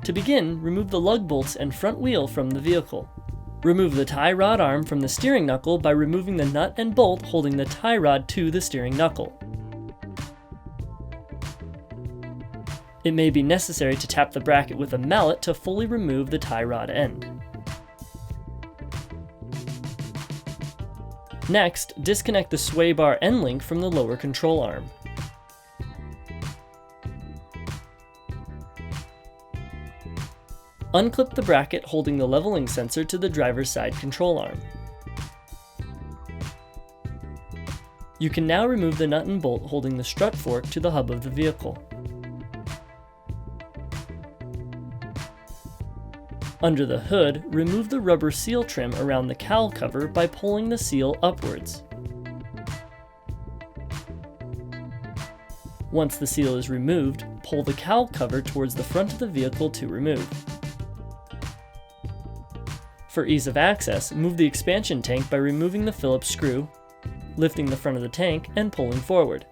To begin, remove the lug bolts and front wheel from the vehicle. Remove the tie rod arm from the steering knuckle by removing the nut and bolt holding the tie rod to the steering knuckle. It may be necessary to tap the bracket with a mallet to fully remove the tie rod end. Next, disconnect the sway bar end link from the lower control arm. Unclip the bracket holding the leveling sensor to the driver's side control arm. You can now remove the nut and bolt holding the strut fork to the hub of the vehicle. Under the hood, remove the rubber seal trim around the cowl cover by pulling the seal upwards. Once the seal is removed, pull the cowl cover towards the front of the vehicle to remove. For ease of access, move the expansion tank by removing the Phillips screw, lifting the front of the tank, and pulling forward.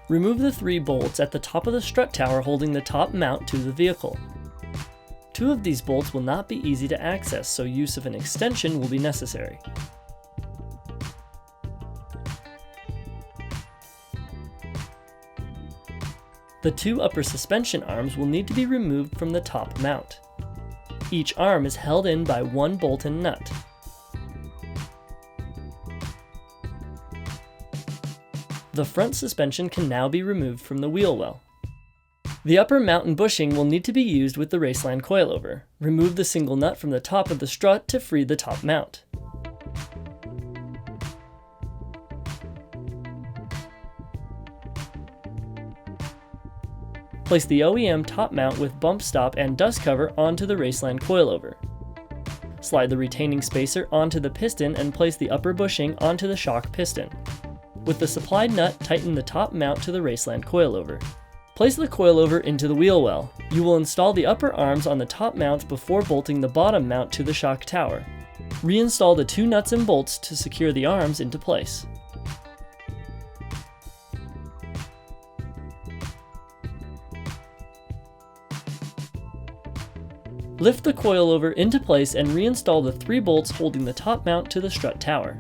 Remove the 3 bolts at the top of the strut tower holding the top mount to the vehicle. 2 of these bolts will not be easy to access, so use of an extension will be necessary. The 2 upper suspension arms will need to be removed from the top mount. Each arm is held in by 1 bolt and nut. The front suspension can now be removed from the wheel well. The upper mount and bushing will need to be used with the Raceland coilover. Remove the single nut from the top of the strut to free the top mount. Place the OEM top mount with bump stop and dust cover onto the Raceland coilover. Slide the retaining spacer onto the piston and place the upper bushing onto the shock piston. With the supplied nut, tighten the top mount to the Raceland coilover. Place the coilover into the wheel well. You will install the upper arms on the top mount before bolting the bottom mount to the shock tower. Reinstall the 2 nuts and bolts to secure the arms into place. Lift the coilover into place and reinstall the 3 bolts holding the top mount to the strut tower.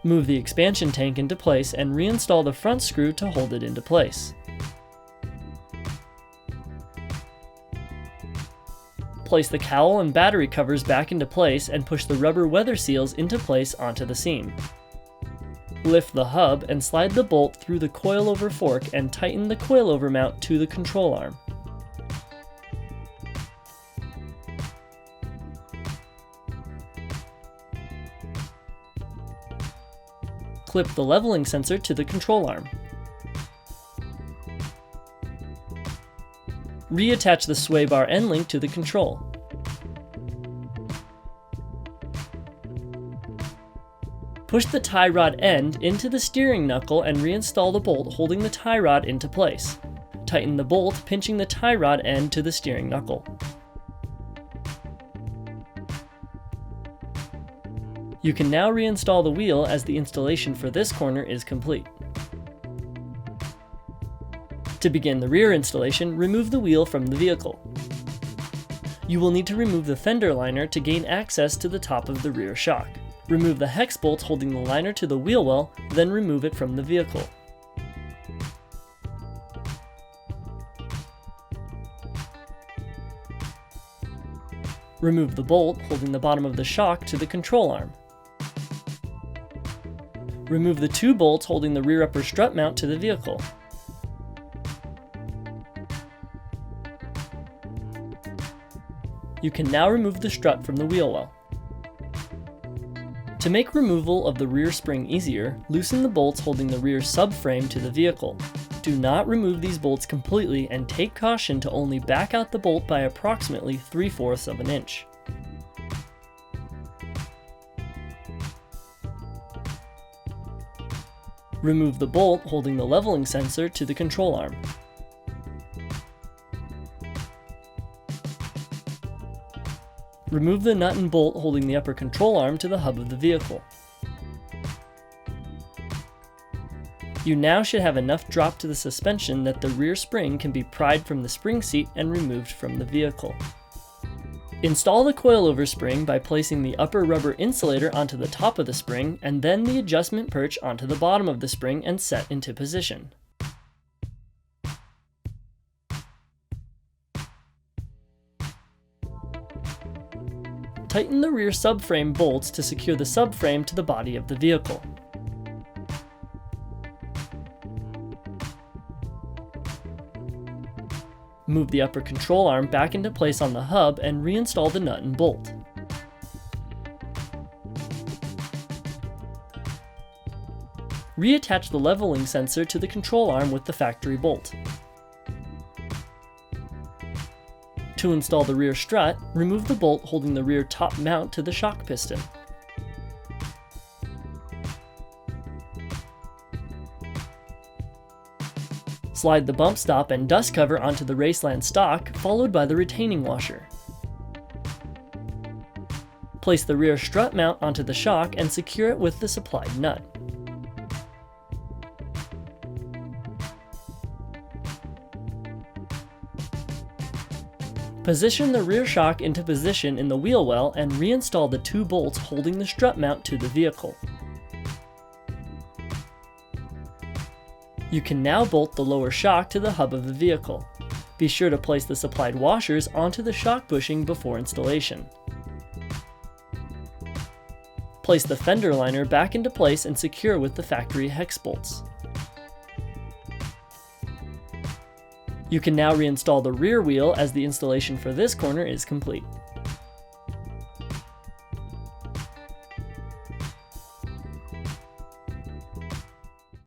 Move the expansion tank into place and reinstall the front screw to hold it into place. Place the cowl and battery covers back into place and push the rubber weather seals into place onto the seam. Lift the hub and slide the bolt through the coilover fork and tighten the coilover mount to the control arm. Clip the leveling sensor to the control arm. Reattach the sway bar end link to the control. Push the tie rod end into the steering knuckle and reinstall the bolt holding the tie rod into place. Tighten the bolt, pinching the tie rod end to the steering knuckle. You can now reinstall the wheel as the installation for this corner is complete. To begin the rear installation, remove the wheel from the vehicle. You will need to remove the fender liner to gain access to the top of the rear shock. Remove the hex bolts holding the liner to the wheel well, then remove it from the vehicle. Remove the bolt holding the bottom of the shock to the control arm. Remove the 2 bolts holding the rear upper strut mount to the vehicle. You can now remove the strut from the wheel well. To make removal of the rear spring easier, loosen the bolts holding the rear subframe to the vehicle. Do not remove these bolts completely and take caution to only back out the bolt by approximately 3/4 of an inch. Remove the bolt holding the leveling sensor to the control arm. Remove the nut and bolt holding the upper control arm to the hub of the vehicle. You now should have enough drop to the suspension that the rear spring can be pried from the spring seat and removed from the vehicle. Install the coilover spring by placing the upper rubber insulator onto the top of the spring and then the adjustment perch onto the bottom of the spring and set into position. Tighten the rear subframe bolts to secure the subframe to the body of the vehicle. Move the upper control arm back into place on the hub and reinstall the nut and bolt. Reattach the leveling sensor to the control arm with the factory bolt. To install the rear strut, remove the bolt holding the rear top mount to the shock piston. Slide the bump stop and dust cover onto the Raceland stock, followed by the retaining washer. Place the rear strut mount onto the shock and secure it with the supplied nut. Position the rear shock into position in the wheel well and reinstall the 2 bolts holding the strut mount to the vehicle. You can now bolt the lower shock to the hub of the vehicle. Be sure to place the supplied washers onto the shock bushing before installation. Place the fender liner back into place and secure with the factory hex bolts. You can now reinstall the rear wheel as the installation for this corner is complete.